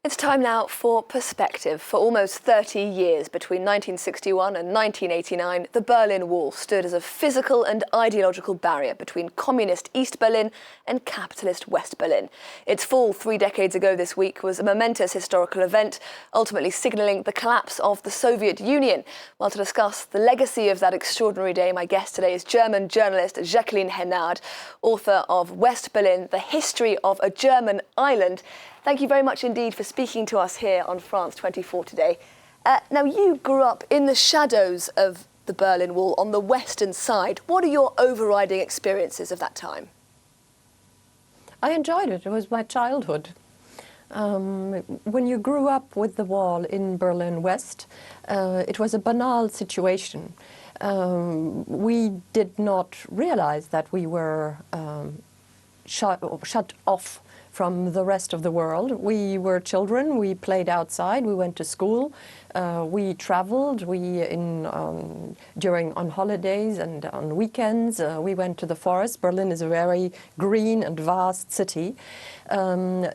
It's time now for perspective. For almost 30 years, between 1961 and 1989, the Berlin Wall stood as a physical and ideological barrier between communist East Berlin and capitalist West Berlin. Its fall 3 decades ago this week was a momentous historical event, ultimately signalling the collapse of the Soviet Union. Well, to discuss the legacy of that extraordinary day, my guest today is German journalist Jacqueline Hénard, author of West Berlin, The History of a German Island. Thank you very much indeed for speaking to us here on France 24 today. Now, you grew up in the shadows of the Berlin Wall on the western side. What are your overriding experiences of that time? I enjoyed it. It was my childhood. When you grew up with the wall in Berlin West, it was a banal situation. We did not realize that we were shut off from the rest of the world. We were children, we played outside, we went to school, we traveled, on holidays and on weekends, we went to the forest. Berlin is a very green and vast city. The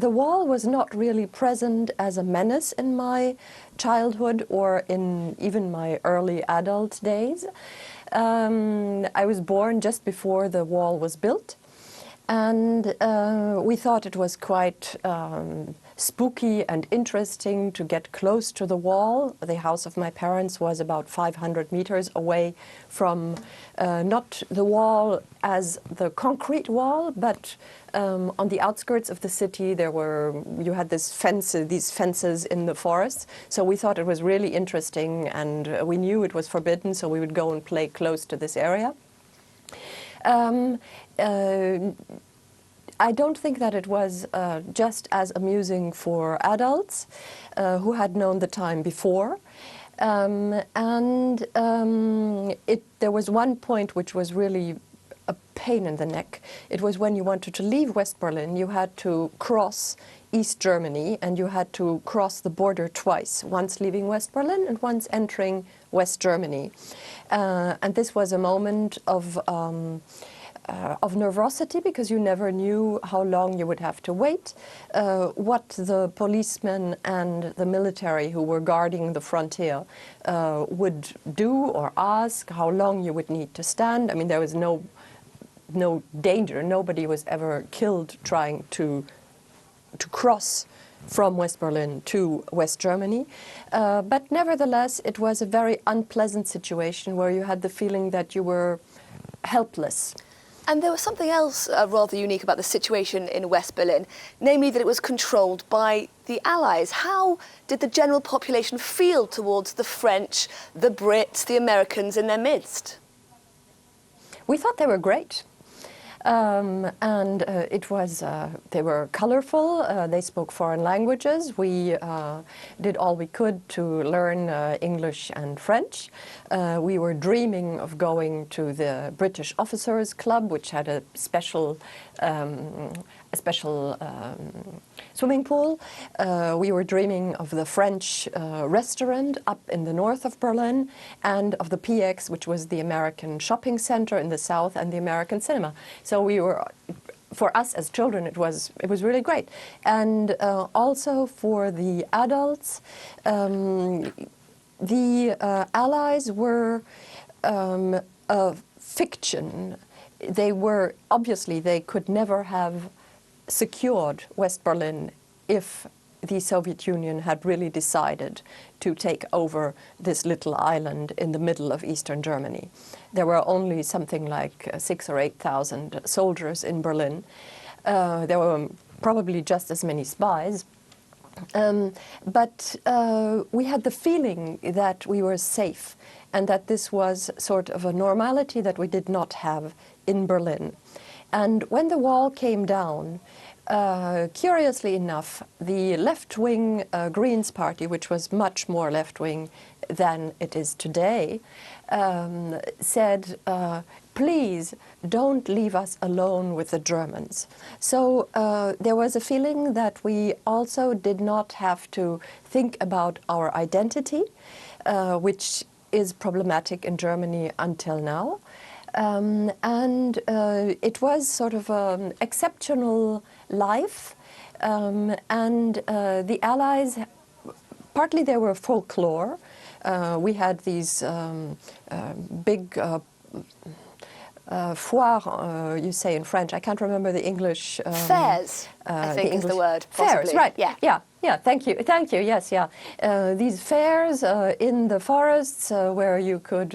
wall was not really present as a menace in my childhood or in even my early adult days. I was born just before the wall was built. And we thought it was quite spooky and interesting to get close to the wall. The house of my parents was about 500 meters away from not the wall as the concrete wall, but on the outskirts of the city you had these fences in the forest. So we thought it was really interesting, and we knew it was forbidden, so we would go and play close to this area. I don't think that it was just as amusing for adults who had known the time before. There was one point which was really a pain in the neck. It was when you wanted to leave West Berlin, you had to cross East Germany, and you had to cross the border twice, once leaving West Berlin and once entering West Germany. And this was a moment of nervosity, because you never knew how long you would have to wait, what the policemen and the military who were guarding the frontier would do or ask, how long you would need to stand. I mean, there was no danger. Nobody was ever killed trying to cross from West Berlin to West Germany. But nevertheless, it was a very unpleasant situation where you had the feeling that you were helpless. And there was something else rather unique about the situation in West Berlin, namely that it was controlled by the Allies. How did the general population feel towards the French, the Brits, the Americans in their midst? We thought they were great. They were colorful, they spoke foreign languages. We did all we could to learn English and French. We were dreaming of going to the British Officers Club, which had a special swimming pool. We were dreaming of the French restaurant up in the north of Berlin, and of the PX, which was the American shopping center in the south, and the American cinema. So for us as children, it was really great. And also for the adults, the Allies were a fiction. They could never have secured West Berlin if the Soviet Union had really decided to take over this little island in the middle of eastern Germany. There were only something like 6,000 or 8,000 soldiers in Berlin. There were probably just as many spies. But we had the feeling that we were safe, and that this was sort of a normality that we did not have in Berlin. And when the wall came down, curiously enough, the left-wing Greens Party, which was much more left-wing than it is today, said, please don't leave us alone with the Germans. So there was a feeling that we also did not have to think about our identity, which is problematic in Germany until now. It was sort of an exceptional life And the Allies, partly they were folklore. We had these big foire, you say in French. I can't remember the English. Fairs, I think is the word. Fairs, possibly. right? Yeah. Yeah. Thank you. Yes, yeah. These fairs in the forests where you could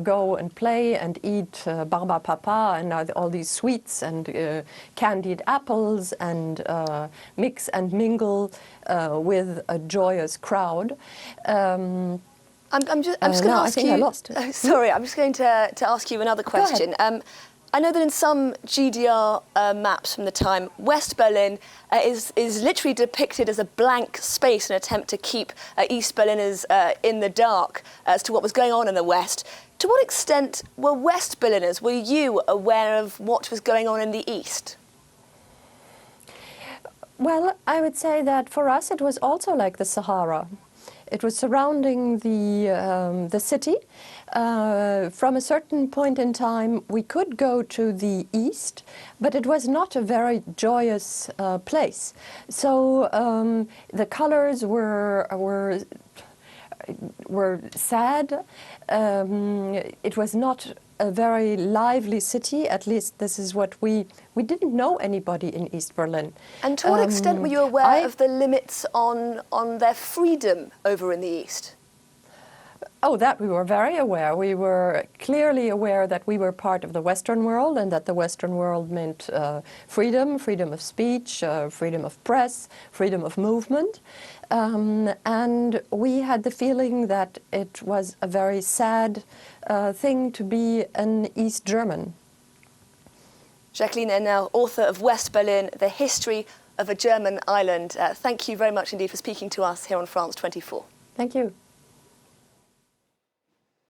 go and play and eat barba papa and all these sweets and candied apples and mix and mingle with a joyous crowd. I'm just going to ask you. I lost. Sorry, I'm just going to ask you another question. I know that in some GDR maps from the time, West Berlin is literally depicted as a blank space, an attempt to keep East Berliners in the dark as to what was going on in the West. To what extent were West Berliners, were you aware of what was going on in the East? Well, I would say that for us it was also like the Sahara. It was surrounding the city. From a certain point in time, we could go to the east, but it was not a very joyous place. So the colors were sad. It was not a very lively city. At least this is what we didn't know anybody in East Berlin. And to what extent were you aware of the limits on their freedom over in the East? Oh, that we were very aware. We were clearly aware that we were part of the Western world and that the Western world meant freedom of speech, freedom of press, freedom of movement. And we had the feeling that it was a very sad thing to be an East German. Jacqueline Hénard, author of West Berlin, The History of a German Island. Thank you very much indeed for speaking to us here on France 24. Thank you.